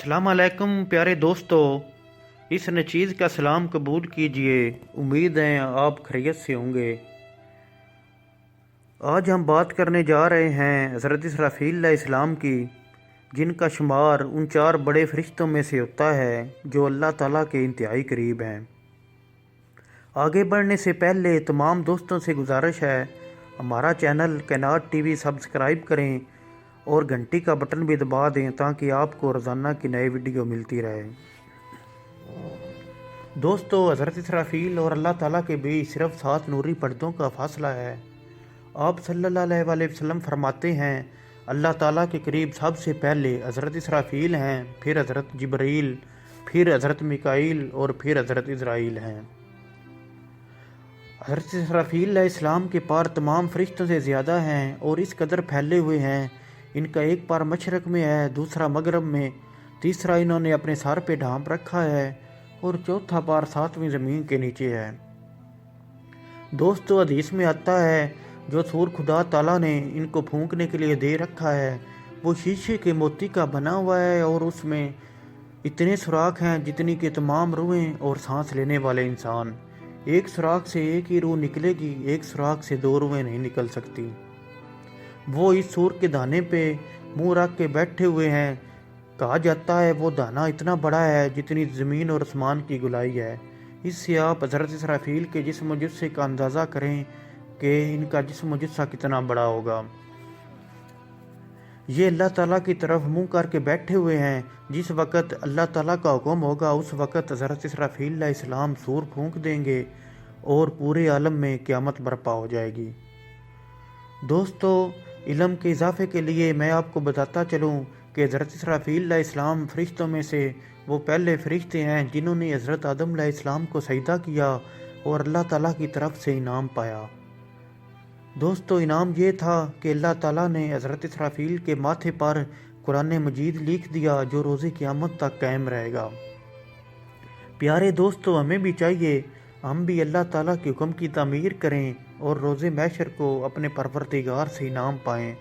अस्सलाम वालेकुम प्यारे दोस्तों, इस नचीज़ का सलाम कबूल कीजिए। उम्मीद है आप खैरियत से होंगे। आज हम बात करने जा रहे हैं हज़रत इसराफील अलैहिस्सलाम की, जिनका शुमार उन चार बड़े फरिश्तों में से होता है जो अल्लाह ताला के इंतहाई करीब हैं। आगे बढ़ने से पहले तमाम दोस्तों से गुजारिश है, हमारा चैनल कैनाट टीवी सब्सक्राइब करें और घंटी का बटन भी दबा दें ताकि आपको रोज़ाना की नई वीडियो मिलती रहे। दोस्तों, हज़रत इसराफील और अल्लाह ताला के बीच सिर्फ 7 नूरी पर्दों का फासला है। आप सल्लल्लाहु अलैहि वसल्लम फरमाते हैं, अल्लाह ताला के करीब सबसे पहले हज़रत इसराफील हैं, फिर हज़रत जिब्रील, फिर हज़रत मिकाईल और फिर हज़रत इज़राइल हैं। हज़रत इसराफील अलैहिस्सलाम के पार तमाम फरिश्तों से ज़्यादा हैं और इस कदर फैले हुए हैं। इनका एक पार मशरक़ में है, दूसरा मगरब में, तीसरा इन्होंने अपने सर पे ढांप रखा है और चौथा पार 7वीं ज़मीन के नीचे है। दोस्तों, हदीस में आता है, जो सूर खुदा ताला ने इनको फूंकने के लिए दे रखा है वो शीशे के मोती का बना हुआ है और उसमें इतने सुराख हैं जितनी कि तमाम रूहें और सांस लेने वाले इंसान। एक सुराख से एक ही रूह निकलेगी, एक सुराख से 2 रूहें नहीं निकल सकती। वो इस सूर के दाने पे मुंह रख के बैठे हुए हैं। कहा जाता है वो दाना इतना बड़ा है जितनी ज़मीन और आसमान की गुलाई है। इससे आप हज़रत इसराफील के जिस्म जुस्से का अंदाज़ा करें कि इनका जिस्म जुस्सा कितना बड़ा होगा। ये अल्लाह ताला की तरफ मुंह करके बैठे हुए हैं। जिस वक़्त अल्लाह ताला का हुक्म होगा उस वक़्त हज़रत इसराफील अलैहिस्सलाम सूर फूंक देंगे और पूरे आलम में क़यामत बर्पा हो जाएगी। दोस्तों, इल्म के इजाफे के लिए मैं आपको बताता चलूँ कि हज़रत इसराफील अलैहिस्सलाम फरिश्तों में से वो पहले फरिश्ते हैं जिन्होंने हज़रत आदम अलैहिस्सलाम को सजदा किया और अल्लाह ताला की तरफ से इनाम पाया। दोस्तों, इनाम ये था कि अल्लाह ताला ने हज़रत इसराफील के माथे पर कुरान मजीद लिख दिया जो रोज़े क़यामत तक कायम रहेगा। प्यारे दोस्तों, हमें भी चाहिए हम भी अल्लाह ताला के हुक्म की तामीर करें और रोज़े महशर को अपने परवरदिगार से इनाम पाएँ।